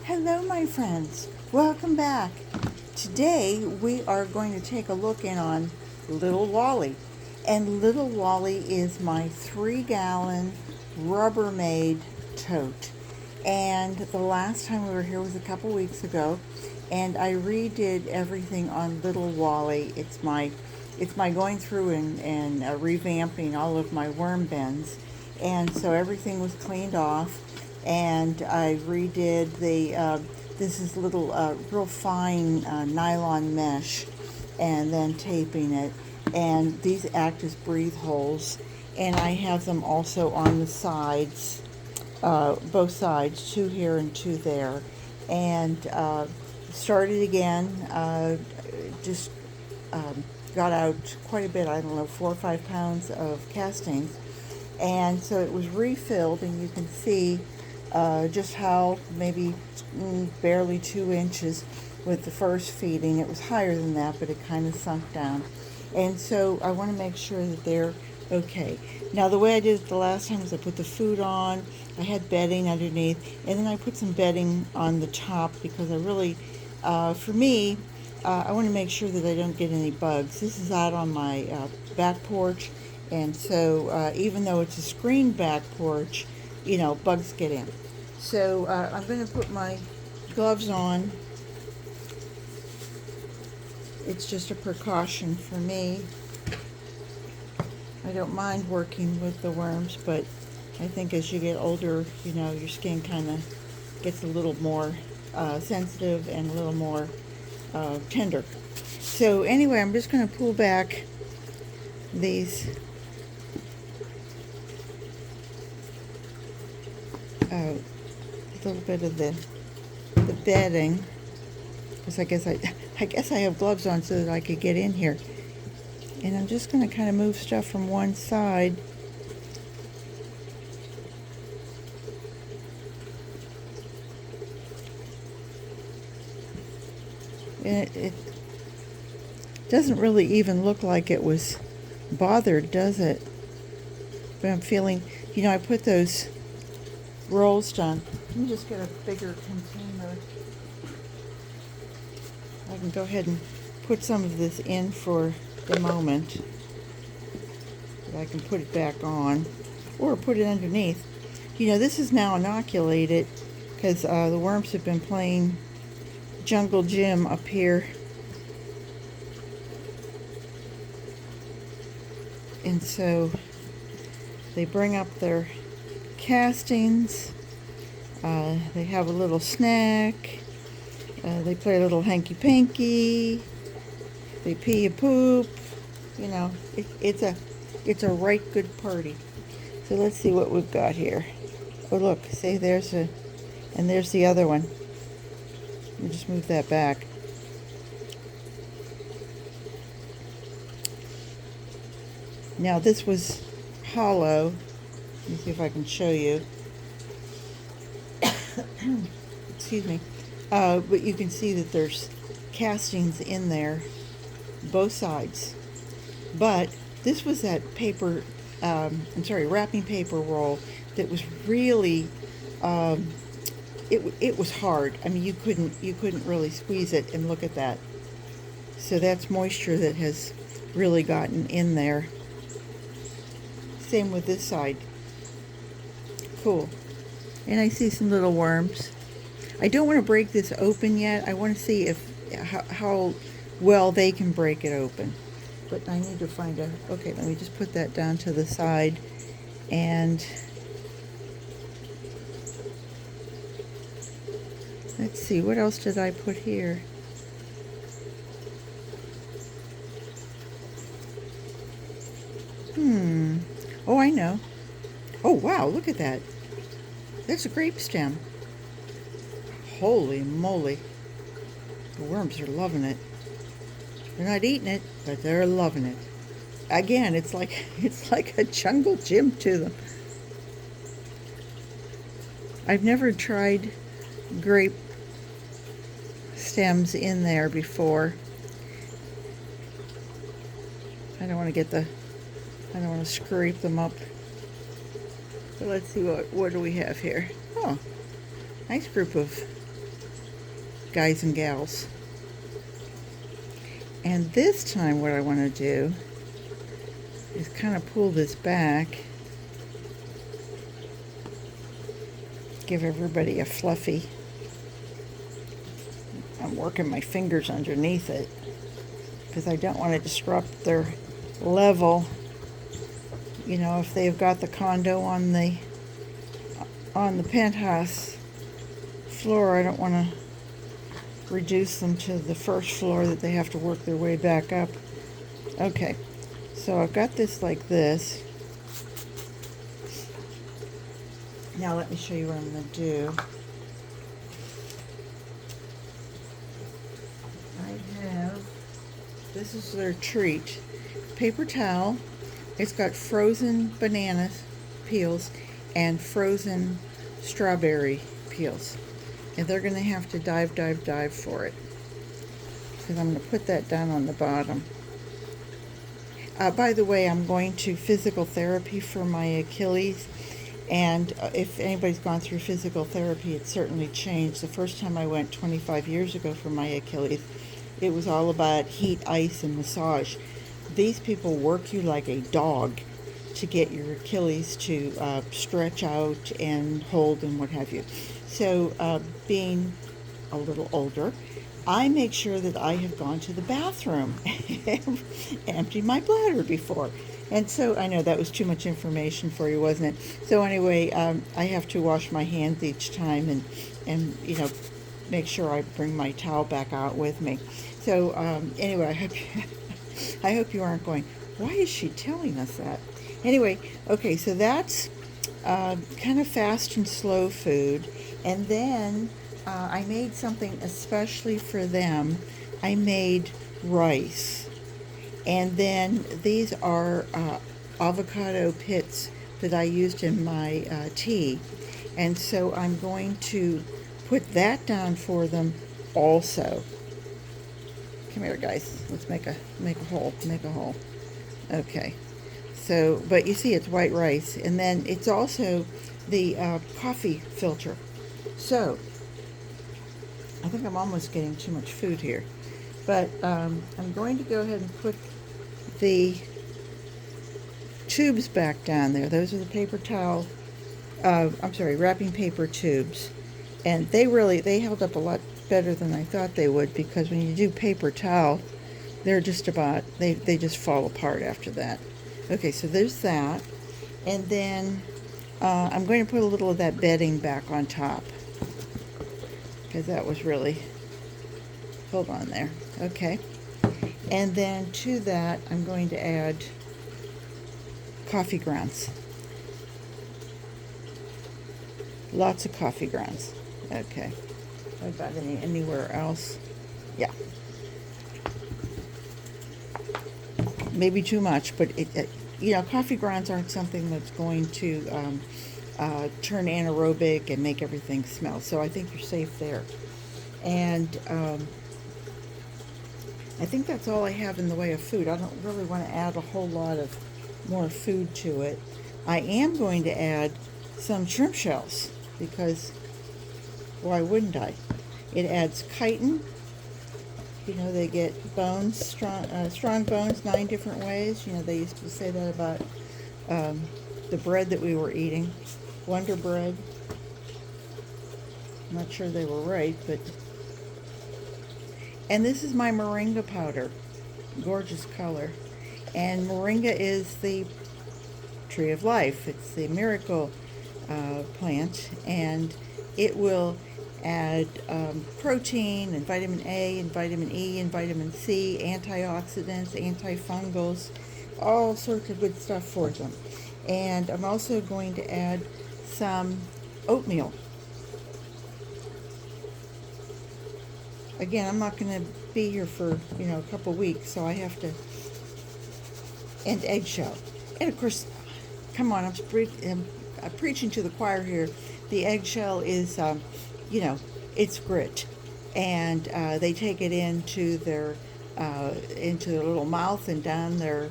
Hello, my friends. Welcome back. Today we are going to take a look in on Little Wally. And Little Wally is my 3-gallon Rubbermaid tote. And the last time we were here was a couple weeks ago, and I redid everything on Little Wally. It's my going through and revamping all of my worm bins, and so everything was cleaned off, and I redid this is little real fine nylon mesh, and then taping it, and these act as breathe holes, and I have them also on the sides, both sides, 2 here and 2 there, and started again, just got out quite a bit, I don't know, 4 or 5 pounds of castings, and so it was refilled, and you can see just how maybe barely 2 inches with the first feeding. It was higher than that, but it kind of sunk down, and so I want to make sure that they're okay. Now, the way I did it the last time was I put the food on, I had bedding underneath, and then I put some bedding on the top because I really, for me, I want to make sure that I don't get any bugs. This is out on my back porch, and so even though it's a screened back porch, bugs get in. So I'm going to put my gloves on. It's just a precaution for me. I don't mind working with the worms, but I think as you get older, your skin kind of gets a little more sensitive and a little more tender. So anyway, I'm just going to pull back these little bit of the bedding, because I guess I have gloves on so that I could get in here. And I'm just going to kind of move stuff from one side. And it doesn't really even look like it was bothered, does it? But I'm feeling, I put those rolls down. Let me just get a bigger container. I can go ahead and put some of this in for the moment. I can put it back on or put it underneath. This is now inoculated because the worms have been playing jungle gym up here, and so they bring up their castings, they have a little snack, they play a little hanky-panky, they pee and poop, it's a right good party. So let's see what we've got here. Oh look, see, and there's the other one. Let me just move that back. Now this was hollow. Let me see if I can show you. Excuse me. But you can see that there's castings in there, both sides. But this was that wrapping paper roll that was really, it was hard. I mean, you couldn't really squeeze it, and look at that. So that's moisture that has really gotten in there. Same with this side. Cool. And I see some little worms. I don't want to break this open yet. I want to see how well they can break it open. But I need to find okay, let me just put that down to the side. And let's see, what else did I put here? Oh, I know. Oh, wow, look at that. That's a grape stem. Holy moly. The worms are loving it. They're not eating it, but they're loving it. Again, it's like a jungle gym to them. I've never tried grape stems in there before. I don't want to scrape them up. So let's see, what do we have here? Oh, nice group of guys and gals. And this time what I want to do is kind of pull this back, give everybody a fluffy. I'm working my fingers underneath it because I don't want to disrupt their level. You know, if they've got the condo on the penthouse floor, I don't want to reduce them to the first floor that they have to work their way back up. Okay, so I've got this like this. Now let me show you what I'm going to do. I have, this is their treat, paper towel. It's got frozen banana peels and frozen strawberry peels. And they're going to have to dive for it, because I'm going to put that down on the bottom. By the way, I'm going to physical therapy for my Achilles, and if anybody's gone through physical therapy, it's certainly changed. The first time I went 25 years ago for my Achilles, it was all about heat, ice, and massage. These people work you like a dog to get your Achilles to stretch out and hold and what have you. So being a little older, I make sure that I have gone to the bathroom and emptied my bladder before. And so I know that was too much information for you, wasn't it? So anyway, I have to wash my hands each time and you know, make sure I bring my towel back out with me. So anyway, I hope you aren't going, why is she telling us that? Anyway, okay, so that's kind of fast and slow food. And then I made something especially for them. I made rice. And then these are avocado pits that I used in my tea. And so I'm going to put that down for them also. Come here, guys. Let's make a hole. Make a hole. Okay. So, but you see it's white rice. And then it's also the coffee filter. So, I think I'm almost getting too much food here. But I'm going to go ahead and put the tubes back down there. Those are the paper towel, wrapping paper tubes. And they held up a lot better than I thought they would, because when you do paper towel, they're just about, they just fall apart after that. Okay, so there's that. And then I'm going to put a little of that bedding back on top, because that was really, hold on there. Okay. And then to that, I'm going to add coffee grounds. Lots of coffee grounds. Okay. What about anywhere else? Yeah. Maybe too much, but you know, coffee grounds aren't something that's going to turn anaerobic and make everything smell. So I think you're safe there. And I think that's all I have in the way of food. I don't really want to add a whole lot of more food to it. I am going to add some shrimp shells, because why wouldn't I? It adds chitin. You know, they get bones, strong bones 9 different ways. You know, they used to say that about the bread that we were eating, Wonder Bread. I'm not sure they were right, but... And this is my moringa powder. Gorgeous color. And moringa is the tree of life. It's the miracle plant, and it will add protein and vitamin A and vitamin E and vitamin C, antioxidants, antifungals, all sorts of good stuff for them. And I'm also going to add some oatmeal. Again, I'm not going to be here for, you know, a couple weeks, so I have to, and eggshell. And of course, come on, I'm preaching to the choir here. The eggshell is, you know, it's grit. And they take it into their little mouth and down their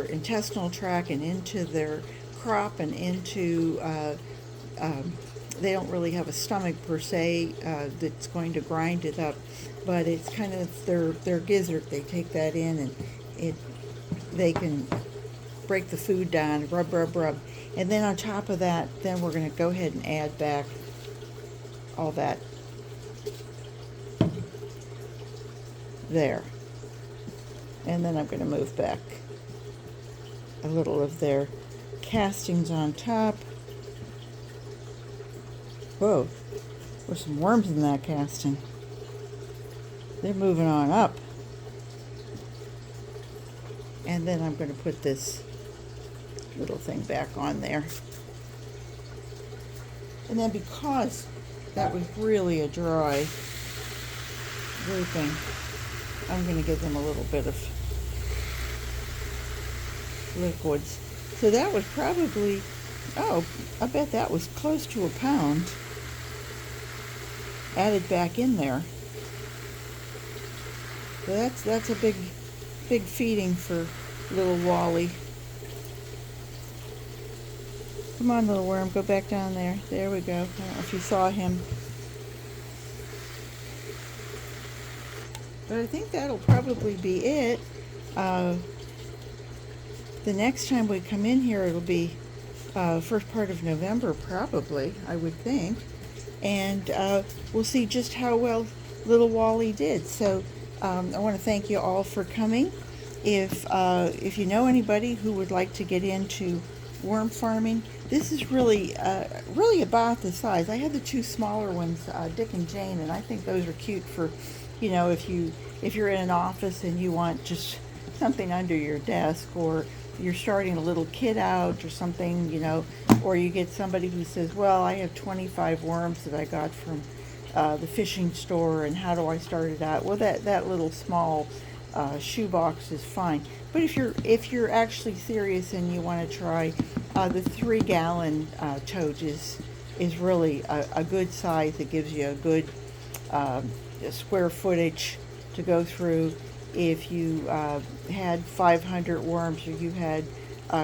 intestinal tract and into their crop and into they don't really have a stomach per se that's going to grind it up, but it's kind of their gizzard. They take that in, and they can break the food down, rub, rub, rub. And then on top of that, then we're going to go ahead and add back all that there. And then I'm going to move back a little of their castings on top. Whoa, there's some worms in that casting. They're moving on up. And then I'm going to put this little thing back on there. And then because that was really a dry grouping, I'm going to give them a little bit of liquids. So that was probably, oh, I bet that was close to a pound added back in there. So that's a big feeding for little Wally. Come on, little worm, go back down there. There we go. I don't know if you saw him. But I think that'll probably be it. The next time we come in here, it'll be first part of November, probably, I would think. And we'll see just how well little Wally did. So I want to thank you all for coming. If you know anybody who would like to get into worm farming, this is really about the size. I have the two smaller ones, Dick and Jane, and I think those are cute for, if you're in an office and you want just something under your desk, or you're starting a little kid out or something, or you get somebody who says, well, I have 25 worms that I got from the fishing store, and how do I start it out? Well, that little small shoebox is fine. But if you're actually serious and you want to try, the 3-gallon tote is really a good size. It gives you a good square footage to go through. If you had 500 worms, or you had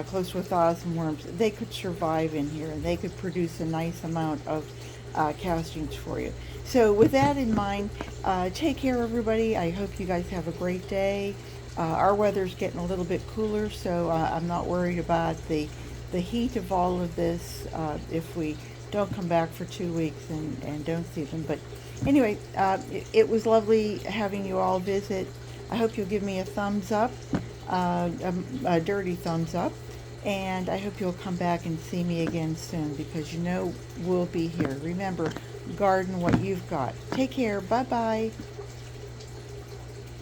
close to 1,000 worms, they could survive in here, and they could produce a nice amount of castings for you. So with that in mind, take care, everybody. I hope you guys have a great day. Our weather's getting a little bit cooler, so I'm not worried about the heat of all of this if we don't come back for 2 weeks and don't see them. But anyway, it was lovely having you all visit. I hope you'll give me a thumbs up, a dirty thumbs up, and I hope you'll come back and see me again soon, because we'll be here. Remember, garden what you've got. Take care. Bye-bye.